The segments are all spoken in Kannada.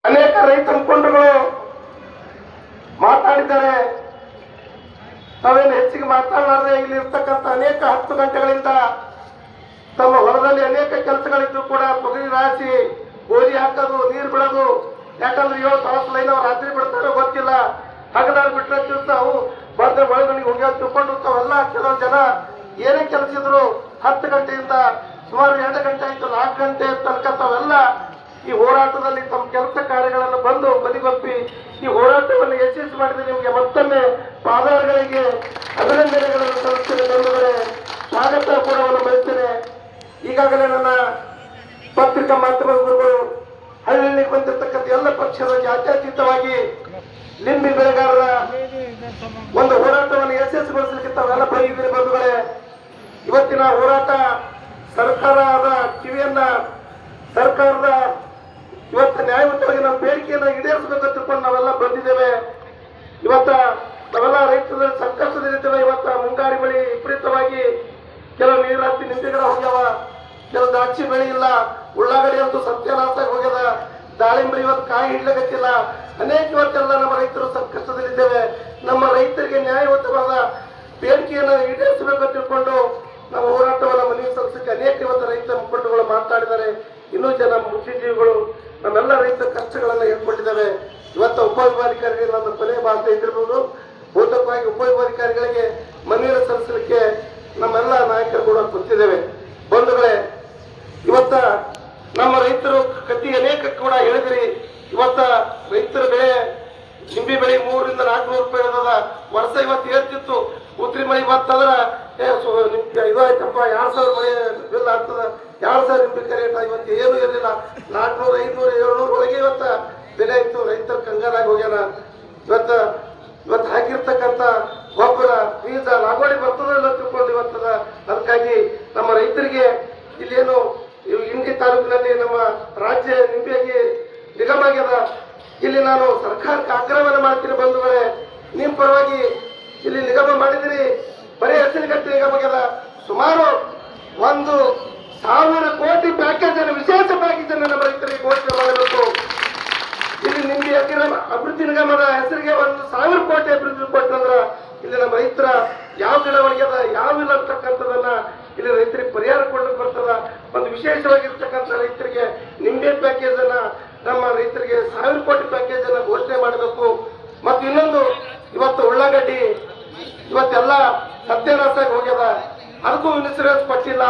ಅನೇಕ ರೈತ ಮುಖಂಡರುಗಳು ಮಾತಾಡಿದ್ದಾರೆ. ತಾವೇನು ಹೆಚ್ಚಿಗೆ ಮಾತಾಡಲಾರದೆ ಇಲ್ಲಿ ಇರ್ತಕ್ಕಂಥ ಅನೇಕ 10 ಗಂಟೆಗಳಿಂದ ತಮ್ಮ ಹೊಲದಲ್ಲಿ ಅನೇಕ ಕೆಲಸಗಳಿದ್ದು ಕೂಡ ತೊಗರಿ ರಾಶಿ, ಗೋಧಿ ಹಾಕೋದು, ನೀರು ಬಿಡೋದು. ಯಾಕಂದ್ರೆ 7 ತಾಸು ಲೈನ್ ಅವ್ರು ರಾತ್ರಿ ಬಿಡ್ತಾರೋ ಗೊತ್ತಿಲ್ಲ. ಹಗಲಾರು ಬಿಟ್ಟರೆ ಅವು ಬಂದ ಒಳಗಣಿಗೆ ಹೋಗಿ ತಿಳ್ಕೊಂಡು ತಾವೆಲ್ಲ ಕೆಲವು ಜನ ಏನೇ ಕೆಲಸಿದ್ರು 10 ಗಂಟೆಯಿಂದ ಸುಮಾರು 2 ಗಂಟೆ ಆಯ್ತು, 4 ಗಂಟೆ ತನಕ ತಾವೆಲ್ಲ ಈ ಹೋರಾಟದಲ್ಲಿ ತಮ್ಮ ಕೆಲಸ ಕಾರ್ಯಗಳನ್ನು ಬಂದು ಬದಿಗೊಪ್ಪಿ ಈ ಹೋರಾಟವನ್ನು ಯಶಸ್ವಿ ಮಾಡಿದ ನಿಮಗೆ ಮತ್ತೊಮ್ಮೆ ಪಾದಾರಗಳಿಗೆ ಅಭಿನಂದನೆಗಳನ್ನು ಸಲ್ಲಿಸುತ್ತೇನೆ. ಬಂಧುಗಳೇ, ಸ್ವಾಗತ ಕೂಡ ಬಯಸ್ತೇನೆ. ಈಗಾಗಲೇ ನನ್ನ ಪತ್ರಿಕಾ ಮಾಧ್ಯಮದ ಗುರುಗಳು ಹಳ್ಳಿಯಲ್ಲಿ ಬಂದಿರತಕ್ಕಂಥ ಎಲ್ಲ ಪಕ್ಷದ ಜಾತ್ಯತೀತವಾಗಿ ಲಿಂಬಿ ಬೆಳೆಗಾರರ ಒಂದು ಹೋರಾಟವನ್ನು ಯಶಸ್ವಿಗೊಳಿಸಲಿಕ್ಕೆ ತಾವೆಲ್ಲ ಬಂದಿದ್ದೀರಿ. ಬಂಧುಗಳೇ, ಇವತ್ತಿನ ಹೋರಾಟ ಸರ್ಕಾರದ ಕಿವಿಯನ್ನ ಸರ್ಕಾರದ ಇವತ್ತು ನ್ಯಾಯಯುತವಾಗಿ ನಮ್ಮ ಬೇಡಿಕೆಯನ್ನು ಈಡೇರಿಸಬೇಕು ತಿಳ್ಕೊಂಡು ನಾವೆಲ್ಲ ಬಂದಿದ್ದೇವೆ. ಇವತ್ತ ನಾವೆಲ್ಲ ರೈತರು ಸಂಕಷ್ಟದಲ್ಲಿದ್ದೇವೆ. ಇವತ್ತ ಮುಂಗಾರಿ ಮಳೆ ವಿಪರೀತವಾಗಿ ಕೆಲವು ನೀರು ಹತ್ತಿ ನಿಂಬೆಗಿಡ ಹೋಗ್ಯಾವ, ಕೆಲವು ದ್ರಾಕ್ಷಿ ಬೆಳೆ ಇಲ್ಲ, ಉಳ್ಳಾಗಡ್ಡಿ ಅಂತೂ ಸತ್ಯನಾಶ ಹೋಗ್ಯದ, ದಾಳಿಂಬರಿ ಇವತ್ತು ಕಾಯಿ ಹಿಡ್ಲಕತ್ತಿಲ್ಲ. ಅನೇಕ ಇವತ್ತೆಲ್ಲ ನಮ್ಮ ರೈತರು ಸಂಕಷ್ಟದಲ್ಲಿದ್ದೇವೆ. ನಮ್ಮ ರೈತರಿಗೆ ನ್ಯಾಯಯುತವಾದ ಬೇಡಿಕೆಯನ್ನು ಈಡೇರಿಸಬೇಕು ತಿಳ್ಕೊಂಡು ನಾವು ಹೋರಾಟವನ್ನು ಮನವಿ ಸಲ್ಲಿಸಲಿಕ್ಕೆ ಅನೇಕ ಇವತ್ತು ರೈತ ಮುಖಂಡರುಗಳು ಮಾತಾಡಿದ್ದಾರೆ. ಇನ್ನೂ ಜನ ಬುದ್ಧಿಜೀವಿಗಳು ನಮ್ಮೆಲ್ಲ ರೈತ ಕಷ್ಟಗಳನ್ನು ಹೇಳ್ಕೊಂಡಿದ್ದೇವೆ. ಇವತ್ತು ಉಪವಿಭಾಗಾಧಿಕಾರಿಗಳಿಗೆ ನನ್ನ ಕೊನೆ ಮಾತು ಇದ್ದಿರ್ಬೋದು. ಭೌತಿಕವಾಗಿ ಉಪವಿಭಾಗಾಧಿಕಾರಿಗಳಿಗೆ ಮನವಿಯನ್ನು ಸಲ್ಲಿಸಲಿಕ್ಕೆ ನಮ್ಮೆಲ್ಲ ನಾಯಕರು ಕೂಡ ಕೂತಿದ್ದೇವೆ. ಬಂಧುಗಳೇ, ಇವತ್ತ ನಮ್ಮ ರೈತರು ಕತಿ ಅನೇಕ ಕೂಡ ಹೇಳಿದ್ರಿ. ಇವತ್ತ ರೈತರ ಬೆಳೆ ನಿಂಬೆ ಬೆಳೆ 300 ರಿಂದ 400 ರೂಪಾಯಿ ಇರೋದ ವರ್ಷ ಇವತ್ತು ಏರ್ತಿತ್ತು. ಉತ್ರಿ ಮಳೆ ಬರ್ತಂದ್ರ ಇದಾಯ್ತಪ್ಪ 2000 ಮಳೆ ಬಿಲ್ ಆಗ್ತದ, 2000 ನಿಂಬೆ ರೇಟ್ ಇವತ್ತು ಏನು ಇರಲಿಲ್ಲ. 400, 500, 700 ಒಳಗೆ ಇವತ್ತ ಬೆಲೆ ಇತ್ತು. ರೈತರ ಕಂಗಾಲಾಗಿ ಹೋಗ್ಯಾನ. ಇವತ್ತು ಹಾಕಿರ್ತಕ್ಕಂಥ ಗೊಬ್ಬರ, ಬೀಜ, ಲಾಗೋಡಿ ಬರ್ತದೋ ಇಲ್ಲ ತಿಳ್ಕೊಂಡು ಇವತ್ತದ. ಅದಕ್ಕಾಗಿ ನಮ್ಮ ರೈತರಿಗೆ ಇಲ್ಲೇನು ಇಂಡಿ ತಾಲೂಕಿನಲ್ಲಿ ನಮ್ಮ ರಾಜ್ಯ ನಿಂಬೆಗೆ ನಿಗಮ ಆಗ್ಯದ. ಇಲ್ಲಿ ನಾನು ಸರ್ಕಾರಕ್ಕೆ ಆಗ್ರಹವನ್ನು ಮಾಡ್ತೀನಿ. ಬಂಧುಗಳೇ, ನಿಮ್ಮ ಪರವಾಗಿ ಇಲ್ಲಿ ನಿಗಮ ಮಾಡಿದಿರಿ, ಬರೀ ಹೆಸರುಗಟ್ಟೆ ನಿಗಮ ಆಗ್ಯದ. ಸುಮಾರು 1,000 ಕೋಟಿ ಪ್ಯಾಕೇಜ್ ಅನ್ನು, ವಿಶೇಷ ಪ್ಯಾಕೇಜ್ ಅನ್ನು ನಮ್ಮ ರೈತರಿಗೆ ಘೋಷಣೆ ಮಾಡಬೇಕು. ಇಲ್ಲಿ ನಿಂಬೆ ಅಭಿವೃದ್ಧಿ ನಿಗಮದ ಹೆಸರಿಗೆ 1,000 ಕೋಟಿ ಅಭಿವೃದ್ಧಿ ಕೊಟ್ಟಂದ್ರ ಇಲ್ಲಿ ನಮ್ಮ ರೈತರ ಯಾವ ಬೆಳವಣಿಗೆ ಅದ, ಯಾವ ಇಲ್ಲ ಅಂತಕ್ಕಂಥದನ್ನ ಇಲ್ಲಿ ರೈತರಿಗೆ ಪರಿಹಾರ ಕೊಡಲಿಕ್ಕೆ ಬರ್ತದ. ಒಂದು ವಿಶೇಷವಾಗಿರ್ತಕ್ಕಂಥ ರೈತರಿಗೆ ನಿಂಬೆ ಪ್ಯಾಕೇಜ್ ಅನ್ನ, ನಮ್ಮ ರೈತರಿಗೆ 1,000 ಕೋಟಿ ಪ್ಯಾಕೇಜ್ ಅನ್ನ ಘೋಷಣೆ ಮಾಡಬೇಕು. ಮತ್ತು ಇನ್ನೊಂದು, ಇವತ್ತು ಉಳ್ಳಾಗಡ್ಡಿ ಇವತ್ತೆಲ್ಲ ಸತ್ಯನಾಶ ಹೋಗ್ಯದ, ಅದಕ್ಕೂ ಇನ್ಸೂರೆನ್ಸ್ ಕೊಟ್ಟಿಲ್ಲ.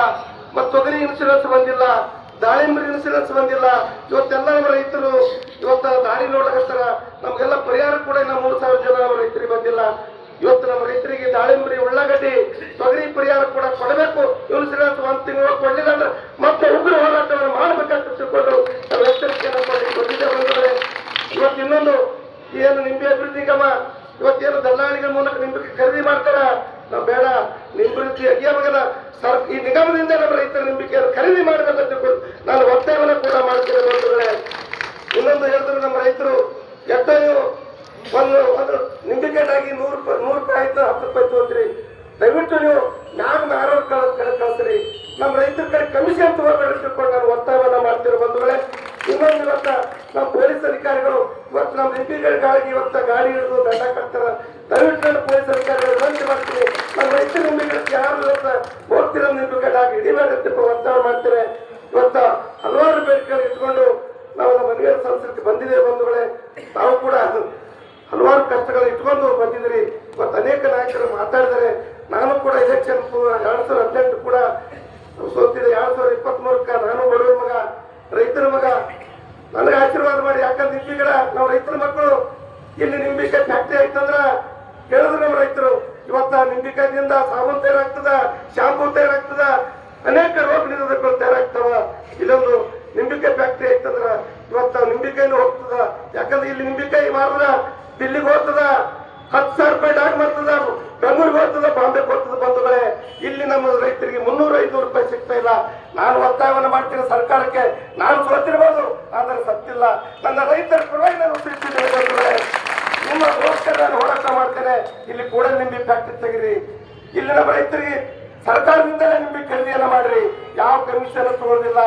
ಮತ್ತು ತೊಗರಿ ಇನ್ಸೂರೆನ್ಸ್ ಬಂದಿಲ್ಲ, ದಾಳಿಂಬರಿ ಇನ್ಸೂರೆನ್ಸ್ ಬಂದಿಲ್ಲ. ಇವತ್ತೆಲ್ಲ ನಮ್ಮ ರೈತರು ಇವತ್ತು ದಾರಿ ನೋಡ್ಲಕತ್ತಾರ. ನಮ್ಗೆಲ್ಲ ಪರಿಹಾರ ಕೂಡ ಇನ್ನ 3,000 ಜನ ನಮ್ಮ ರೈತರಿಗೆ ಬಂದಿಲ್ಲ. ಇವತ್ತು ನಮ್ಮ ರೈತರಿಗೆ ದಾಳಿಂಬರಿ, ಉಳ್ಳಾಗಡ್ಡಿ, ತೊಗರಿ ಪರಿಹಾರ ಕೂಡ ಕೊಡಬೇಕು. ಇನ್ಸೂರೆನ್ಸ್ 1 ತಿಂಗಳು ಕೊಡಲಿಲ್ಲ ಅಂದ್ರೆ ಮತ್ತೆ ಉಗ್ರ ಹೋರಾಟವನ್ನು ಮಾಡಬೇಕಂತ ತಿಳ್ಕೊಂಡು ನಾವು ಎಚ್ಚರಿಕೆಯನ್ನು ಕೊಟ್ಟಿದ್ದೆ. ಬಂದರೆ ಇವತ್ತು ಇನ್ನೊಂದು ಏನು ನಿಂಬೆ ಅಭಿವೃದ್ಧಿ ನಿಗಮ ಇವತ್ತೇನು ದಲ್ಲಾಳಿಗಳ ಮೂಲಕ ನಿಂಬೆ ಖರೀದಿ ಮಾಡ್ತಾರ, ನಾವು ಬೇಡ, ನಿಂಬೃದ್ಧಿ ಅಗಿಯವಾಗಲ್ಲ ಈ ನಿಗಮದಿಂದ ನಮ್ಮ ರೈತರ ನಿಂಬಿಕೆಯನ್ನು ಖರೀದಿ ಮಾಡಬೇಕಂತ ತಿಳ್ಕೊಂಡು ನಾನು ಒತ್ತಾಯವನ್ನು ಕೂಡ ಮಾಡ್ತೇನೆ. ಬಂಧುಗಳೇ, ಇನ್ನೊಂದು ಹೇಳಿದ್ರು, ನಮ್ಮ ರೈತರು ಎಷ್ಟೋ ನೀವು ಒಂದು ನಿಂಬಿಕೆಟಾಗಿ 100 ರೂಪಾಯಿ ಆಯ್ತು, 10 ರೂಪಾಯಿ ತೋತ್ರಿ. ದಯವಿಟ್ಟು ನೀವು ಯಾರು ಕಡೆ ಕಳಿಸ್ರಿ, ನಮ್ಮ ರೈತರ ಕಡೆ ಕಮಿಷನ್ ತಗೋಬೇಡಿ ತಿಳ್ಕೊಂಡು ನಾನು ಒತ್ತಾಯವನ್ನು ಮಾಡ್ತಿರೋ. ಬಂಧುಗಳೇ, ಇನ್ನೊಂದು ಇವತ್ತ ನಮ್ಮ ಪೊಲೀಸ್ ಅಧಿಕಾರಿಗಳು ಇವತ್ತು ನಮ್ಮ ನಿಂಬಿಕೆಗಾಗಿ ಇವತ್ತ ಗಾಡಿ ಹಿಡಿದು ದಂಡ ಕಟ್ತಾರ. ದಯವಿಟ್ಟು ಪೊಲೀಸ್ ಅಧಿಕಾರಿಗಳು ವಿನಂತಿ ಮಾಡ್ತೀನಿ, ನಮ್ಮ ರೈತರ ನಿಂಬಿಕೆ ಯಾರು ಇವತ್ತ ಹೋಗ್ತಿರೋ ನಿಂಬಿಕೆಟಾಗಿ ಹಿಡಿಬೇಡ ಒತ್ತಾಯ ಮಾಡ್ತಾರೆ. ಇವತ್ತ ಹಲವಾರು ಬೇಡಿಕೆಗಳು ಇಟ್ಕೊಂಡು ನಾವು ನಮ್ಮ ಮನವಿಯನ್ನು ಸಲ್ಲಿಸಲಿಕ್ಕೆ ಬಂದಿದ್ದೇವೆ. ಬಂಧುಗಳೇ, ತಾವು ಕೂಡ ಹಲವಾರು ಕಷ್ಟಗಳು ಇಟ್ಕೊಂಡು ಬಂದಿದ್ದೀರಿ. ಇವತ್ತು ಅನೇಕ ನಾಯಕರು ಮಾತಾಡಿದ್ದಾರೆ. ನಾನು ಕೂಡ ಎಲೆಕ್ಷನ್ 2018 ಕೂಡ ಸೋತಿದೆ. 2023ಕ್ಕೆ ನಾನು ಬಡವರ ಮಗ, ರೈತರ ಮಗ, ನನಗೆ ಆಶೀರ್ವಾದ ಮಾಡಿ. ಯಾಕಂದ್ರೆ ನಿಂಬಿಗಿಡ ನಾವು ರೈತರ ಮಕ್ಕಳು. ಇಲ್ಲಿ ನಿಂಬಿಕಾಯಿ ಫ್ಯಾಕ್ಟ್ರಿ ಆಯ್ತಂದ್ರ ಹೇಳಿದ್ರು ನಮ್ಮ ರೈತರು. ಇವತ್ತ ನಿಂಬಿಕಾಯಿಂದ ಸಾಬೂನು ತಯಾರಾಗ್ತದ, ಶಾಂಪೂ ತಯಾರಾಗ್ತದ, ಅನೇಕ ರೋಗ ನಿರೋಧಕಗಳು ತಯಾರಾಗ್ತವ. ಇಲ್ಲೊಂದು ನಿಂಬಿಕಾಯಿ ಫ್ಯಾಕ್ಟ್ರಿ ಆಯ್ತಂದ್ರ ಇವತ್ತ ನಿಂಬಿಕಾಯಿನೂ ಹೋಗ್ತದ. ಯಾಕಂದ್ರೆ ಇಲ್ಲಿ ನಿಂಬಿಕಾಯಿ ಮಾರಿದ್ರ ದಿಲ್ಲಿಗೆ ಹೋಗ್ತದ, 10,000 ರೂಪಾಯಿ ಡಾಕ್ ಮಾಡ್ತದ, ಬೆಂಗಳೂರಿಗೆ ಹೋಗ್ತದ, ಬಾಂಬೆಗೆ ಹೋಗ್ತದ. ಬಂಧುಗಳೇ, ಇಲ್ಲಿ ನಮ್ಮ ರೈತರಿಗೆ 300-500 ರೂಪಾಯಿ ಸಿಗ್ತಾ ಇಲ್ಲ. ನಾನು ಒತ್ತಾಯವನ್ನು ಮಾಡ್ತೀನಿ ಸರ್ಕಾರಕ್ಕೆ. ನಾನು ಸೋತಿರ್ಬೋದು, ಆದರೆ ಸತ್ತಿಲ್ಲ. ನನ್ನ ರೈತರ ಪರವಾಗಿ ನಾನು ಉತ್ತರಿಸಿದ್ದೇನೆ. ಬಂಧುಗಳೇ, ನಿಮ್ಮಗೋಸ್ಕರ ನಾನು ಹೋರಾಟ ಮಾಡ್ತೇನೆ. ಇಲ್ಲಿ ಕೂಡ ನಿಂಬೆ ಫ್ಯಾಕ್ಟ್ರಿ ತೆಗಿರಿ. ಇಲ್ಲಿ ನಮ್ಮ ರೈತರಿಗೆ ಸರ್ಕಾರದಿಂದಲೇ ನಿಂಬೆ ಖರೀದಿಯನ್ನು ಮಾಡ್ರಿ. ಯಾವ ಕಮಿಷನ್ ತಗೊಳ್ಳೋದಿಲ್ಲ.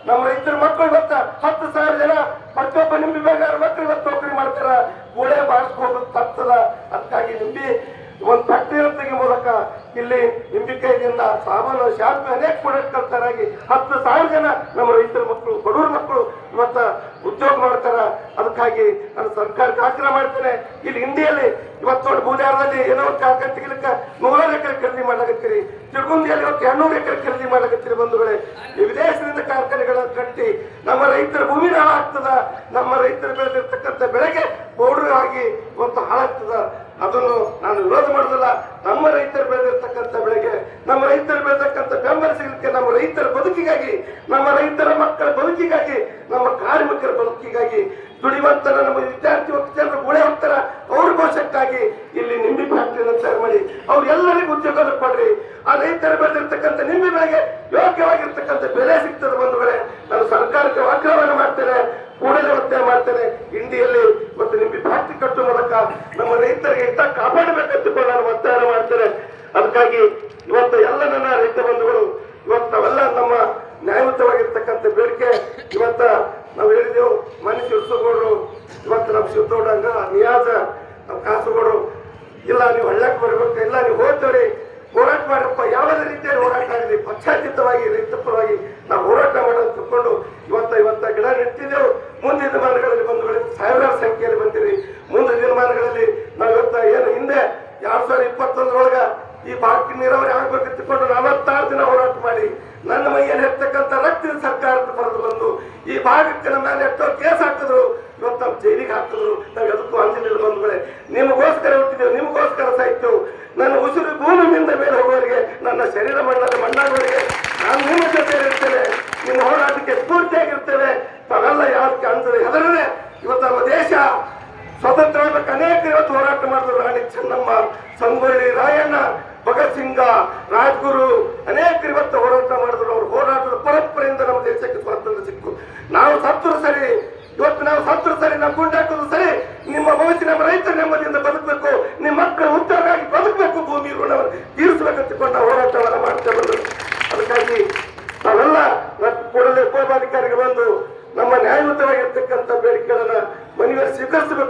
ನಮ್ಮ ರೈತರ ಮಕ್ಕಳು ಇವತ್ತ 10,000 ಜನ ಪ್ರತಿಯೊಬ್ಬ ನಿಂಬೆ ಬೆಳೆಗಾರ ಸಾಬೂನು ಶಾಂಪು ಅನೇಕ ಪ್ರಾಡಕ್ಟ್ ಕಲ್ತಾರಾಗಿ 10,000 ಜನ ನಮ್ಮ ರೈತರ ಮಕ್ಕಳು ಬಡವರ ಮಕ್ಕಳು ಇವತ್ತ ಉದ್ಯೋಗ ಮಾಡ್ತಾರ. ಅದಕ್ಕಾಗಿ ನಾನು ಸರ್ಕಾರಕ್ಕೆ ಆಗ್ರಹ ಮಾಡ್ತೇನೆ. ಇಲ್ಲಿ ಇಂಡಿಯಲ್ಲಿ ಇವತ್ತು ನೋಡಿ ಬೂದಾರದಲ್ಲಿ ಏನೋ ಒಂದು ಕಾರ್ಖಾನೆ ತೆಗಿಲಿಕ್ಕೆ 100 ಎಕರೆ ಖರೀದಿ ಮಾಡ್ಲಾಗತ್ತೀರಿ. ತಿರುಗುಂದಿಯಲ್ಲಿ ಇವತ್ತು 200 ಎಕರೆ ಖರೀದಿ ಮಾಡ್ಲಾಗತ್ತೀರಿ. ಬಂಧುಗಳೇ, ಈ ವಿದೇಶದಿಂದ ಕಾರ್ಖಾನೆಗಳನ್ನು ಕಟ್ಟಿ ನಮ್ಮ ರೈತರ ಭೂಮಿನ ಹಾಳಾಗ್ತದ. ನಮ್ಮ ರೈತರು ಬೆಳೆದಿರ್ತಕ್ಕಂಥ ಬೆಳೆಗೆ ಪೌಡರ್ ಆಗಿ ಇವತ್ತು ಹಾಳಾಗ್ತದ. ಅದನ್ನು ನಾನು ವಿರೋಧ ಮಾಡೋದಿಲ್ಲ. ನಮ್ಮ ರೈತರು ಬೆಳೆದಿರ್ತಕ್ಕಂಥ ಬೆಳೆಗೆ, ನಮ್ಮ ರೈತರು ಬೆಳೆದಕ್ಕಂಥ ಬೆಂಬಲ ಸಿಗಲಿಕ್ಕೆ, ನಮ್ಮ ರೈತರ ಬದುಕಿಗಾಗಿ, ನಮ್ಮ ರೈತರ ಮಕ್ಕಳ ಬದುಕಿಗಾಗಿ, ನಮ್ಮ ಕಾರ್ಮಿಕರ ಬದುಕಿಗಾಗಿ ದುಡಿಯುವಂತರ ನಮ್ಮ ವಿದ್ಯಾರ್ಥಿ ಜನರು ಗುಳೆ ಹೋಗ್ತಾರ. ಅವ್ರ ಭವಿಷ್ಯಕ್ಕಾಗಿ ಇಲ್ಲಿ ನಿಂಬೆ ಫ್ಯಾಕ್ಟರಿಯನ್ನು ತಯಾರು ಮಾಡಿ ಅವ್ರು ಎಲ್ಲರಿಗೂ ಉದ್ಯೋಗ ಕೊಡ್ರಿ. ಆ ರೈತರು ಬೆಳೆದಿರ್ತಕ್ಕಂಥ ನಿಂಬೆ ಬೆಳೆಗೆ ಯೋಗ್ಯವಾಗಿರ್ತಕ್ಕಂಥ ಬೆಲೆ ಸಿಗ್ತದೆ. ಬಂಧುಗಳೇ, ನಾನು ಸರ್ಕಾರಕ್ಕೆ ಆಗ್ರಹವನ್ನು ಮಾಡ್ತೇನೆ, ಕೂಡಲೇ ಒತ್ತಾಯ ಮಾಡ್ತೇನೆ. ಇಂಡಿಯಲ್ಲಿ ಮತ್ತು ನಿಂಬೆ ಫ್ಯಾಕ್ಟರಿ ಕಟ್ಟುವ ಮೂಲಕ ನಮ್ಮ ರೈತರಿಗೆ ಹಿತ ಕಾಪಾಡಬೇಕಂತ ನಾನು ಒತ್ತಾಯ ಮಾಡ್ತೇನೆ. ಅದಕ್ಕಾಗಿ ಇವತ್ತು ಎಲ್ಲ ನನ್ನ ರೈತ ಬಂಧುಗಳು ಇವತ್ತು ಅವೆಲ್ಲ ನಮ್ಮ ನ್ಯಾಯಯುತವಾಗಿರ್ತಕ್ಕಂಥ ಬೇಡಿಕೆ ಇವತ್ತ ನಾವು ಹೇಳಿದೆವು. ಮನೆ ಶಿವಸಗೌಡರು ಇವತ್ತು ನಮ್ಮ ಶಿವದೊಡ್ಡಂಗ ನಿಯಾಜ ನಮ್ಮ ಕಾಸರಗೌಡರು ಇಲ್ಲ ನೀವು ಹಳ್ಳಕ್ಕೆ ಬರ್ಬೇಕು, ಇಲ್ಲ ನೀವು ಹೋಗ್ತೇವ್ರಿ ಹೋರಾಟ ಮಾಡಪ್ಪ. ಯಾವುದೇ ರೀತಿಯಲ್ಲಿ ಹೋರಾಟ ಆಗಲಿ ಪಕ್ಷಾತೀತವಾಗಿ ರೈತ ಪರವಾಗಿ ನಾವು ಹೋರಾಟ ಮಾಡೋದು ತಿಳ್ಕೊಂಡು ಇವತ್ತ ಗಿಡ ನೆಟ್ಟಿದ್ದೆವು. ಮುಂದಿನ ದಿನಮಾನಗಳಲ್ಲಿ ಬಂಧುಗಳಿಗೆ ಸಾವಿರಾರು ಸಂಖ್ಯೆಯಲ್ಲಿ ಬಂದಿರಿ. ಮುಂದಿನ ದಿನಮಾನಗಳಲ್ಲಿ ನಾವು ಇವತ್ತ ಏನು ಹಿಂದೆ 2021 ಈ ಭಾಗಕ್ಕೆ ನೀರಾವರಿ ಆಗ್ಬೇಕು ತಿಳ್ಕೊಂಡು 46 ದಿನ ಹೋರಾಟ ಮಾಡಿ ನನ್ನ ಮೈಯಲ್ಲಿ ಇರ್ತಕ್ಕಂಥ ರಕ್ತದ ಸರ್ಕಾರದ ಬರೆದು ಬಂದು ಈ ಭಾಗಕ್ಕೆ ನಮ್ಮ ಮೇಲೆ ಎಷ್ಟೋ ಕೇಸ್ ಹಾಕಿದ್ರು. ಇವತ್ತು ನಾವು ಜೈಲಿಗೆ ಹಾಕಿದ್ರು. ನಾವು ಎದಕ್ಕೂ ಅಂಜಲಿಲ್ಲ. ಬಂಧುಗಳೇ, ನಿಮಗೋಸ್ಕರ ಹುಟ್ಟಿದ್ದೇವೆ, ನಿಮಗೋಸ್ಕರ ಸಾಯ್ತೇವೆ. ನನ್ನ ಉಸಿರು ಭೂಮಿಯಿಂದ ಮೇಲೆ ಹೋಗೋರಿಗೆ, ನನ್ನ ಶರೀರ ಮಣ್ಣಾಗೋರಿಗೆ ನಾನು ನಿಮ್ಮ ಜೊತೆ ಇರ್ತೇನೆ. ನಿಮ್ಮ ಹೋರಾಟಕ್ಕೆ ಸ್ಫೂರ್ತಿಯಾಗಿರ್ತೇವೆ. ತಾವೆಲ್ಲ ಯಾವಕ್ಕೆ ಅಂಜದೆ ಹೆದರದೆ ಇವತ್ತು ನಮ್ಮ ದೇಶ ಸ್ವತಂತ್ರ ಆಗಬೇಕು. ಅನೇಕ ಇವತ್ತು ಹೋರಾಟ ಮಾಡಿದ್ರು. ರಾಣಿ ಚೆನ್ನಮ್ಮ, ಸಂಗೊಳ್ಳಿ ರಾಯಣ್ಣ, ಭಗತ್ ಸಿಂಗ, ರಾಜ್ಗುರು ಅನೇಕರು ಇವತ್ತು ಹೋರಾಟ ಮಾಡಿದ್ರು. ಅವ್ರ ಹೋರಾಟದ ಪರಂಪರೆಯಿಂದ ನಮ್ಮ ದೇಶಕ್ಕೆ ಸ್ವಾತಂತ್ರ್ಯ ಸಿಕ್ಕು. ನಾವು ಸತ್ತರು ಸರಿ, ಇವತ್ತು ನಾವು ಸತ್ತರು ಸರಿ, ನಮ್ಮ ಗುಂಡು ಹಾಕೋದು ಸರಿ. ನಿಮ್ಮ ಭವಿಷ್ಯ ನಮ್ಮ ರೈತರ ನೆಮ್ಮದಿಯಿಂದ ಬದುಕಬೇಕು, ನಿಮ್ಮ ಮಕ್ಕಳು ಉದ್ಯೋಗ ಆಗಿ ಬದುಕಬೇಕು, ಭೂಮಿ ಋಣವನ್ನು ತೀರಿಸಬೇಕಂತಕೊಂಡು ನಾವು ಹೋರಾಟವನ್ನು ಮಾಡ್ತೇವೆ. ಅದಕ್ಕಾಗಿ ನಾವೆಲ್ಲ ಕೂಡಲೇ ಉಪವಿಭಾಗಾಧಿಕಾರಿಗೆ ಬಂದು ನಮ್ಮ ನ್ಯಾಯಯುತವಾಗಿರ್ತಕ್ಕಂಥ ಬೇಡಿಕೆಗಳನ್ನ ಮನವಿಯಲ್ಲಿ ಸ್ವೀಕರಿಸಬೇಕು.